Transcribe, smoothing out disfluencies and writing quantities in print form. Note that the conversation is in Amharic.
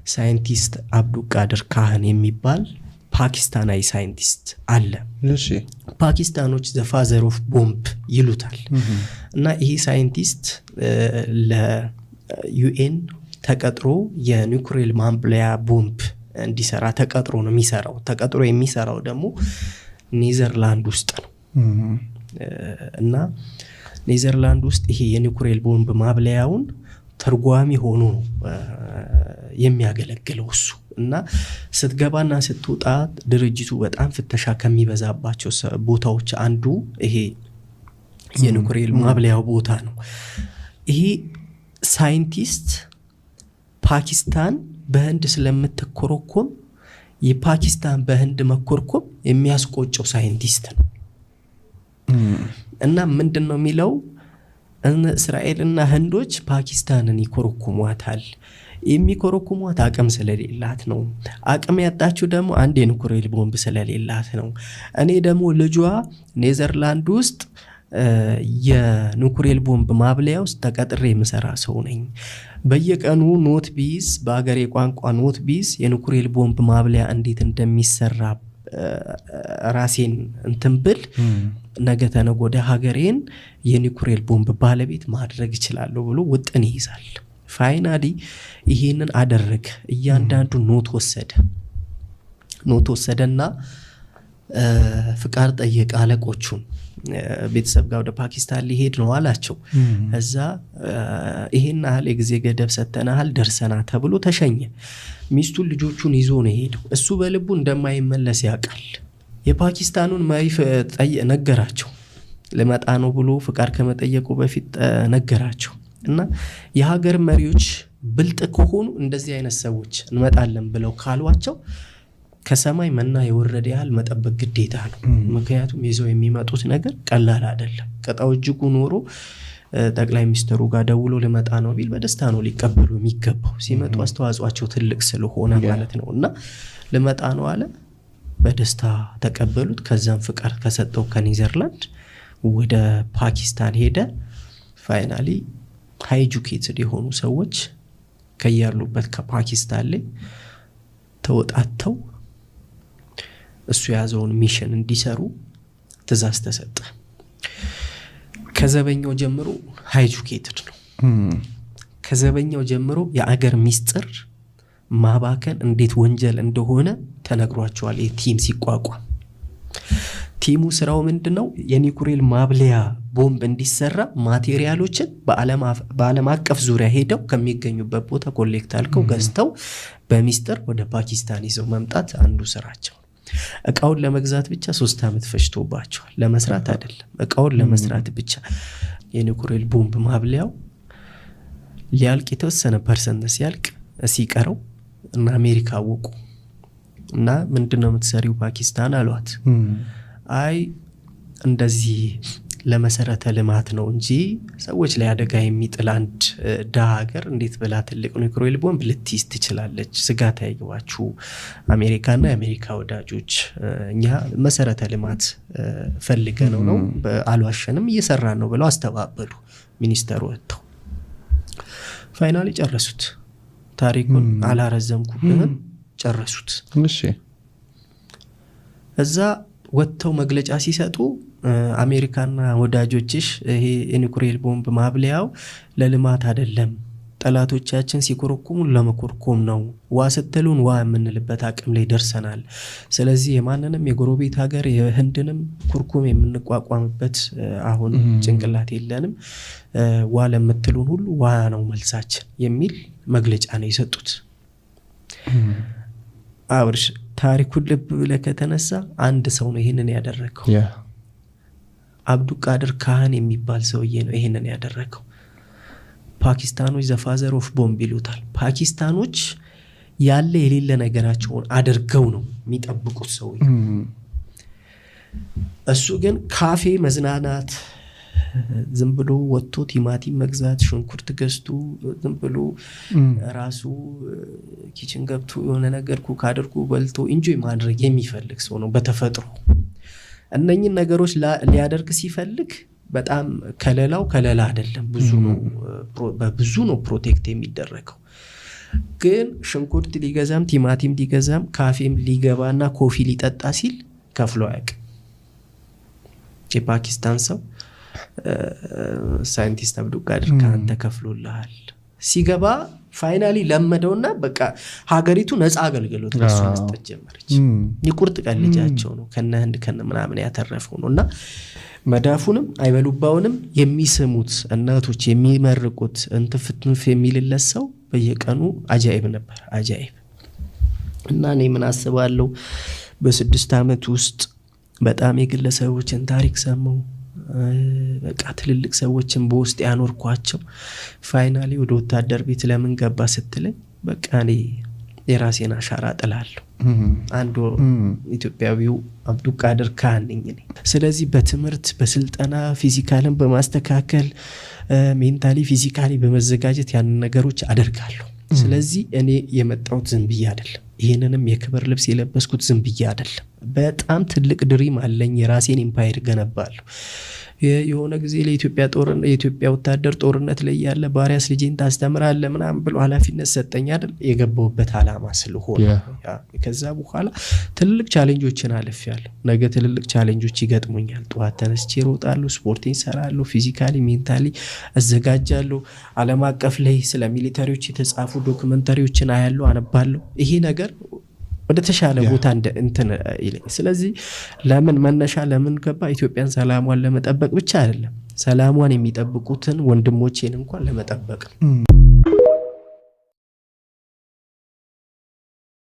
ሳይንቲስት አብዱቃድር ካህን የሚባል ፓኪስታናዊ ሳይንቲስት አለ። እሺ ፓኪስታኖች ዘ ፋዘር ኦፍ ቦምብ ይሉታል። እና ይሄ ሳይንቲስት ለዩኤን ተቀጥሮ የኒውክሌር ማብለያ ቦምብ እንዲሰራ ተቀጥሮ ነው የሚሰራው። ተቀጥሮ የሚሰራው ደግሞ ኔዘርላንድ ውስጥ ነው። እና ኔዘርላንድ ውስጥ ይሄ የኒውክሌር ቦምብ ማብለያውን ተርጓሚ ሆኖ ነው የሚያገለግለው እሱ። እና ስትገባና ስትወጣ ድርጅቱ በጣም ፍተሻ ከሚበዛባቸው ቦታዎች አንዱ ይሄ የኒውክሌር ማብለያው ቦታ ነው። ይሄ ሳይንቲስት ፓኪስታን በህንድ ስለምትኮረኮም የፓኪስታን በህንድ መኮርኮም የሚያስቆጨው ሳይንቲስት ነው። እና ምንድነው የሚለው እስራኤልና ህንዶች ፓኪስታንን ይኮረኩሟታል። የሚኮረኩሟት አቅም ስለሌላት ነው። አቅም ያጣችው ደግሞ አንድ የኒውክሌር ቦምብ ስለሌላት ነው። እኔ ደግሞ ልጇ ኔዘርላንድ ውስጥ የኒውክሌር ቦምብ ማብለያ ውስጥ ተቀጥሬ የምሰራ ሰው ነኝ። በየቀኑ ኖት ቢዝ በአገሬ ቋንቋ ኖት ቢዝ የኒውክሌር ቦምብ ማብለያ እንዴት እንደሚሰራ ራሴን እንትንብል ነገ ተነገ ወዲያ ሀገሬን የኒውክሌር ቦምብ ባለቤት ማድረግ ይችላል ብሎ ውጥን ይይዛል። ፋይናሊ ይሄንን አደረገ። እያንዳንዱ ኖት ወሰደና ፍቃድ ጠየቀ አለቆቹን። ቤተሰብ ጋር ወደ ፓኪስታን ሊሄድ ነው አላቸው። እዛ ይሄን ያህል የጊዜ ገደብ ሰተናል ደርሰና ተብሎ ተሸኘ። ሚስቱን ልጆቹን ይዞ ነው ሄደው። እሱ በልቡ እንደማይመለስ ያውቃል። የፓኪስታኑን መሪ ነገራቸው። ለመጣ ነው ብሎ ፍቃድ ከመጠየቁ በፊት ነገራቸው። እና የሀገር መሪዎች ብልጥ ከሆኑ እንደዚህ አይነት ሰዎች እንመጣለን ብለው ካሏቸው ከሰማይ መና የወረደ ያህል መጠበቅ ግዴታ ነው። ምክንያቱም ይዘው የሚመጡት ነገር ቀላል አይደለም። ቀጣው እጅጉ ኖሮ ጠቅላይ ሚኒስትሩ ጋር ደውሎ ለመጣ ነው ቢል በደስታ ነው ሊቀበሉ የሚገባው። ሲመጡ አስተዋጽኦአቸው ትልቅ ስለሆነ ማለት ነው። እና ለመጣ ነው አለ። በደስታ ተቀበሉት። ከዛም ፍቃድ ከሰጠው ከኔዘርላንድ ወደ ፓኪስታን ሄደ። ፋይናሊ ሃይ ኤጁኬትድ የሆኑ ሰዎች ከያሉበት ከፓኪስታን ላይ ተወጣተው እሱ ያዘውን ሚሽን እንዲሰሩ ትእዛዝ ተሰጠ። ከዘበኛው ጀምሮ ሃይ ኤጁኬትድ ነው። ከዘበኛው ጀምሮ የአገር ሚስጥር ማባከን እንዴት ወንጀል እንደሆነ ተነግሯቸዋል። ቲም ሲቋቋም ቲሙ ስራው ምንድነው? የኒውክሌር ማብለያ ቦምብ እንዲሰራ ማቴሪያሎችን በዓለም አቀፍ ዙሪያ ሄደው ከሚገኙበት ቦታ ኮሌክት አድርገው ገዝተው በሚስጥር ወደ ፓኪስታን ይዘው መምጣት አንዱ ስራቸው። እቃውን ለመግዛት ብቻ 3 አመት ፈጅቶባቸዋል። ለመስራት አይደለም፣ እቃውን ለመስራት ብቻ። የኒውክሌር ቦምብ ማብለያው ሊያልቅ የተወሰነ ፐርሰንት ሲቀረው እና አሜሪካ አወቁ። እና ምንድነው የምትሰሪው ፓኪስታን አሏት። አይ እንደዚህ ለመሰረተ ልማት ነው እንጂ ሰዎች ላይ አደጋ የሚጥል አንድ ደሃ ሀገር እንዴት ብላ ትልቅ ኒውክሌር ቦምብ ልትይዝ ትችላለች? ስጋት አይግባችሁ አሜሪካና የአሜሪካ ወዳጆች፣ እኛ መሰረተ ልማት ፈልገነው ነው አልዋሸንም፣ እየሰራን ነው ብለው አስተባበሉ። ሚኒስተሩ ወጥተው ፋይናሊ ጨረሱት። ታሪኩን አላረዘምኩብህም፣ ጨረሱት። እሺ እዛ ወጥተው መግለጫ ሲሰጡ አሜሪካና ወዳጆችሽ ይሄ የኒውክሌር ቦምብ ማብለያው ለልማት አይደለም፣ ጠላቶቻችን ሲኮረኩሙ ለመኮርኮም ነው። ዋ ስትሉን ዋ የምንልበት አቅም ላይ ደርሰናል። ስለዚህ የማንንም የጎረቤት ሀገር የህንድንም ኩርኩም የምንቋቋምበት አሁን ጭንቅላት የለንም። ዋ ለምትሉን ሁሉ ዋ ነው መልሳችን የሚል መግለጫ ነው የሰጡት። አብርሽ ታሪኩን ልብ ብለህ ከተነሳ አንድ ሰው ነው ይሄንን ያደረገው። አብዱቃድር ካህን የሚባል ሰውዬ ነው ይሄንን ያደረገው። ፓኪስታኖች ዘ ፋዘር ኦፍ ቦምብ ይሉታል። ፓኪስታኖች ያለ የሌለ ነገራቸውን አድርገው ነው የሚጠብቁት ሰውዬ። እሱ ግን ካፌ መዝናናት፣ ዝም ብሎ ወጥቶ ቲማቲም መግዛት፣ ሽንኩርት ገዝቶ ዝም ብሎ ራሱ ኪችን ገብቶ የሆነ ነገር ኩክ አድርጎ በልቶ ኢንጆይ ማድረግ የሚፈልግ ሰው ነው በተፈጥሮ። እነኚህን ነገሮች ሊያደርግ ሲፈልግ በጣም ከለላ አይደለም፣ በብዙ ነው ፕሮቴክት የሚደረገው። ግን ሽንኩርት ሊገዛም ቲማቲም ሊገዛም ካፌም ሊገባና ኮፊ ሊጠጣ ሲል ከፍሎ አያውቅም። የፓኪስታን ሰው ሳይንቲስት አብዱልቃድር ካን ተከፍሎልሃል ሲገባ ፋይናሊ ለመደውና በቃ ሀገሪቱ ነፃ አገልግሎት ለሱ መስጠት ጀመረች። ይቁርጥ ቀን ልጃቸው ነው ከነ ህንድ ከነ ምናምን ያተረፈው ነውና መዳፉንም አይበሉባውንም የሚስሙት እናቶች የሚመርቁት እንትፍትንፍ የሚልለት ሰው በየቀኑ አጃኢብ ነበር አጃኢብ። እና እኔ ምን አስባለሁ በ6 አመት ውስጥ በጣም የግለሰቦችን ታሪክ ሰማው። በቃ ትልልቅ ሰዎችን በውስጥ ያኖርኳቸው ፋይናሊ ወደ ወታደር ቤት ለምን ገባ ስትለኝ በቃ እኔ የራሴን አሻራ ጥላለሁ። አንዱ ኢትዮጵያዊው አብዱልቃድር ካን ነኝ እኔ። ስለዚህ በትምህርት በስልጠና ፊዚካልን በማስተካከል ሜንታሊ ፊዚካሊ በመዘጋጀት ያን ነገሮች አደርጋለሁ። ስለዚህ እኔ የመጣሁት ዝም ብዬ አይደለም። ይሄንንም የክብር ልብስ የለበስኩት ዝም ብዬ አይደለም። በጣም ትልቅ ድሪም አለኝ። የራሴን ኤምፓየር ገነባለሁ። የሆነ ጊዜ የኢትዮጵያ ወታደር ጦርነት ላይ ያለ ባሪያስ ልጄን ታስተምራለህ ምናምን ብሎ ኃላፊነት ሰጠኝ አይደል? የገባውበት አላማ ስለሆነ ከዛ በኋላ ትልልቅ ቻሌንጆችን አልፌያለሁ። ነገ ትልልቅ ቻሌንጆች ይገጥሙኛል። ጠዋት ተነስቼ እሮጣለሁ፣ ስፖርቴን እሰራለሁ፣ ፊዚካሊ ሜንታሊ እዘጋጃለሁ። ዓለም አቀፍ ላይ ስለ ሚሊታሪዎች የተጻፉ ዶክመንታሪዎችን አያለሁ፣ አነባለሁ። ይሄ ነገር ወደ ተሻለ ቦታ እንትን ይለኝ። ስለዚህ ለምን መነሻ ለምን ገባ? ኢትዮጵያን ሰላሟን ለመጠበቅ ብቻ አይደለም፣ ሰላሟን የሚጠብቁትን ወንድሞቼን እንኳን ለመጠበቅ ነው።